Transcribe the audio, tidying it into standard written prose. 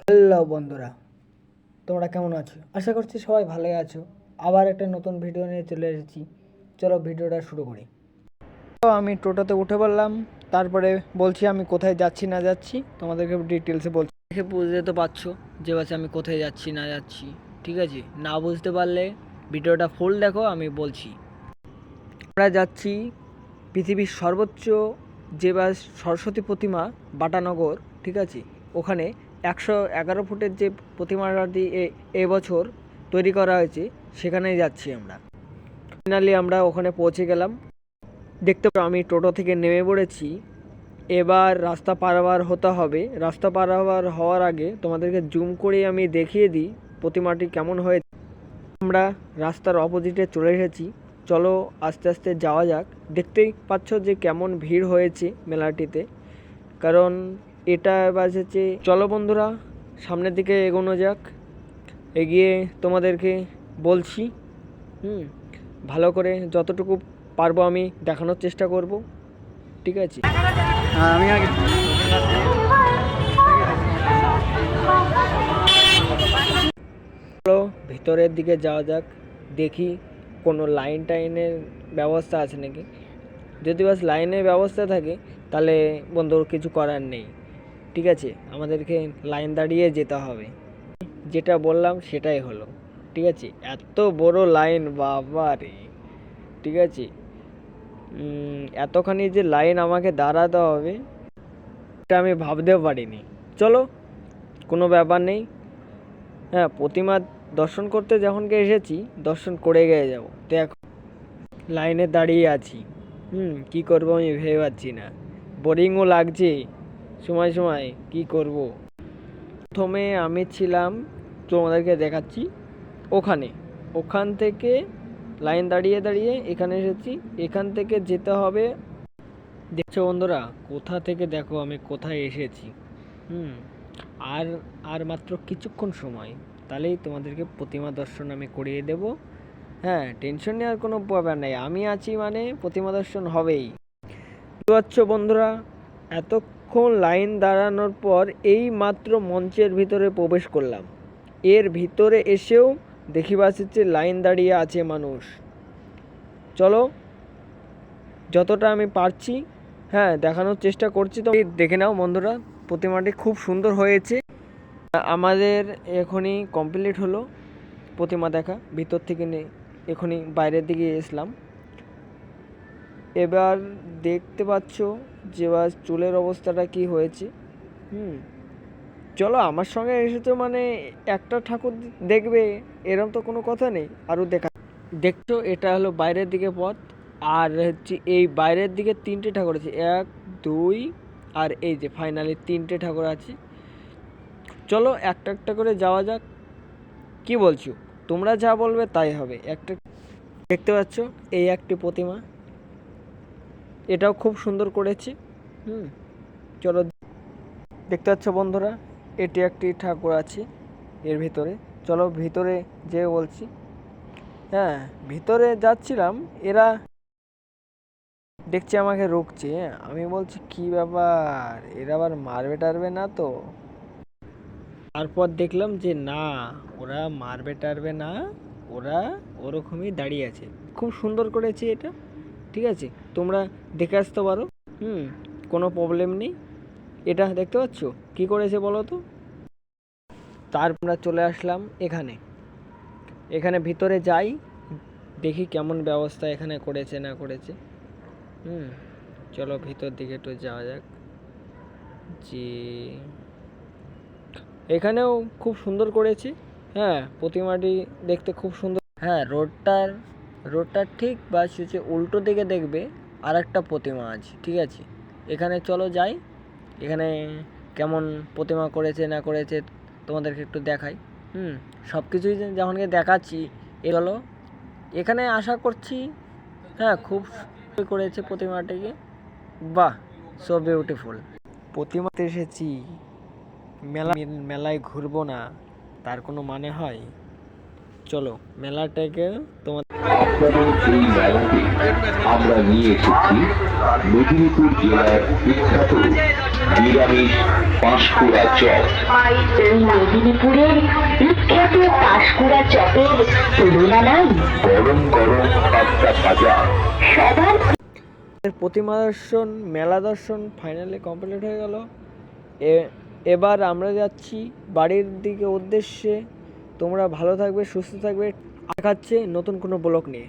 Hello বন্ধুরা, তোমরা কেমন আছো? আশা করছি সবাই ভালোই আছো। আবার একটা নতুন ভিডিও নিয়ে চলে এসেছি। চলো ভিডিওটা শুরু করি। তো আমি টোটোতে উঠে পড়লাম, তারপরে বলছি আমি কোথায় যাচ্ছি না যাচ্ছি তোমাদেরকে ডিটেলসে বলছি। দেখে বুঝতে তো পারছো যে বাস আমি কোথায় যাচ্ছি না যাচ্ছি। ঠিক আছে, না বুঝতে পারলে ভিডিওটা ফুল দেখো, আমি বলছি। আমরা যাচ্ছি পৃথিবীর সর্বোচ্চ যে বাস সরস্বতী প্রতিমা বাটানগর, ঠিক আছে, ওখানে 111 ফুটের যে প্রতিমাটি এবছর তৈরি করা হয়েছে সেখানেই যাচ্ছি আমরা। ফাইনালি আমরা ওখানে পৌঁছে গেলাম। দেখতে পাচ্ছ আমি টোটো থেকে নেমে পড়েছি। এবার রাস্তা পারাবার হতে হবে। রাস্তা পারাবার হওয়ার আগে তোমাদেরকে জুম করে আমি দেখিয়ে দিই প্রতিমাটি কেমন হয়েছে। আমরা রাস্তার অপোজিটে চলে এসেছি। চলো আস্তে আস্তে যাওয়া যাক। দেখতেই পাচ্ছ যে কেমন ভিড় হয়েছে মেলাটিতে, কারণ এটা বাজেছে। চলো বন্ধুরা, সামনের দিকে এগোনো যাক। এগিয়ে তোমাদেরকে বলছি, ভালো করে যতটুকু পারবো আমি দেখানোর চেষ্টা করব। ঠিক আছে, আমি আগে চলো ভিতরের দিকে যাওয়া যাক। দেখি কোনো লাইন টাইনের ব্যবস্থা আছে নাকি। যদি বাস লাইনের ব্যবস্থা থাকে তাহলে বন্ধুর কিছু করার নেই। ঠিক আছে, আমাদেরকে লাইন দাঁড়িয়ে যেতে হবে। যেটা বললাম সেটাই হলো। ঠিক আছে, এত বড় লাইন, বাবা রে। ঠিক আছে, এতখানি যে লাইন আমাকে দাঁড়াতে হবে এটা আমি ভাবতেও পারিনি। চলো, কোনো ব্যাপার নেই। হ্যাঁ, প্রতিমা দর্শন করতে যখনকে এসেছি দর্শন করে গিয়ে যাবো। তো এখন লাইনে দাঁড়িয়ে আছি। কি করবো আমি ভেবে পাচ্ছি না। বোরিংও লাগছে সময় সময়, কি করব। প্রথমে আমি ছিলাম, তোমাদেরকে দেখাচ্ছি, ওখান থেকে লাইন দাঁড়িয়ে দাঁড়িয়ে এখানে এসেছি। এখান থেকে যেতে হবে। দেখছো বন্ধুরা, কোথা থেকে দেখো আমি কোথায় এসেছি। আর আর মাত্র কিছুক্ষণ সময়, তাহলেই তোমাদেরকে প্রতিমা দর্শন আমি করিয়ে দেব। হ্যাঁ, টেনশন নেওয়ার কোনো ব্যাপার নেই, আমি আছি মানে প্রতিমা দর্শন হবেই। বুঝতে পারছো বন্ধুরা, এতক্ষণ লাইন দাঁড়ানোর পর এই মাত্র মঞ্চের ভিতরে প্রবেশ করলাম। এর ভিতরে এসেও দেখি পাচ্ছি লাইন দাঁড়িয়ে আছে মানুষ। চলো যতটা আমি পারছি দেখানোর চেষ্টা করছি। তো দেখে নাও বন্ধুরা, প্রতিমাটি খুব সুন্দর হয়েছে। আমাদের এখনই কমপ্লিট হলো প্রতিমা দেখা। ভিতর থেকে এখনই বাইরের দিকে এসলাম। এবার দেখতে পাচ্ছ যে চুলের অবস্থাটা কি হয়েছে। চলো আমার সঙ্গে এসেছো মানে একটা ঠাকুর দেখবে এরকম তো কোনো কথা নেই, আরও দেখছো এটা হলো বাইরের দিকে পথ। আর হচ্ছে এই বাইরের দিকে 3টে ঠাকুর আছে, 1 2 আর এই যে ফাইনালি 3টে ঠাকুর আছে। চলো একটা একটা করে যাওয়া যাক। কি বলছো, তোমরা যা বলবে তাই হবে। একটা দেখতে পাচ্ছ এই একটি প্রতিমা, এটাও খুব সুন্দর করেছে। চলো দেখতে পাচ্ছ বন্ধুরা, এটি একটি ঠাকুর আছে এর ভিতরে। চলো ভিতরে যে বলছি। ভিতরে যাচ্ছিলাম, এরা দেখছি আমাকে রুখছে। আমি বলছি কি ব্যাপার, এরা আবার মারবে টারবে না তো? তারপর দেখলাম যে না, ওরা মারবে টারবে না, ওরা ওরকমই দাঁড়িয়ে আছে। খুব সুন্দর করেছে এটা। ঠিক আছে, তোমরা দেখে আসতে পারো। কোনো প্রবলেম নেই। এটা দেখতে পাচ্ছ কি করেছে বলো তো। তারপর আমরা চলে আসলাম এখানে ভিতরে যাই, দেখি কেমন ব্যবস্থা এখানে করেছে না করেছে। চলো ভিতর দিকে একটু যাওয়া যাক। যে এখানেও খুব সুন্দর করেছে। প্রতিমাটি দেখতে খুব সুন্দর। রোডটার ঠিক বা হচ্ছে উল্টো দিকে দেখবে আর একটা প্রতিমা আছে। ঠিক আছে, এখানে চলো যাই। এখানে কেমন প্রতিমা করেছে না করেছে তোমাদেরকে একটু দেখাই। সব কিছুই যখনকে দেখাচ্ছি, চলো এখানে আশা করছি খুব করেছে প্রতিমাটিকে। বাহ, সো বিউটিফুল। প্রতিমাতে এসেছি, মেলায় ঘুরবো না তার কোনো মানে হয়? চলো মেলাটাকে তোমার আপনাদের এই মেলাতে আমরা নিয়ে এসেছি মেদিনীপুর জেলার বিখ্যাত নিরামিষ পাঁশকুড়া চপ। মেদিনীপুরের বিখ্যাত পাঁশকুড়া চপের তুলনা নাই। গরম গরম পাস্তা ভাজা। সবার প্রতিমা দর্শন, মেলা দর্শন ফাইনালি কমপ্লিট হয়ে গেল। এবার আমরা যাচ্ছি বাড়ির দিকে উদ্দেশ্যে। তোমরা ভালো থাকবে, সুস্থ থাকবে। দেখাচ্ছে নতুন কোনো ব্লগ নিয়ে।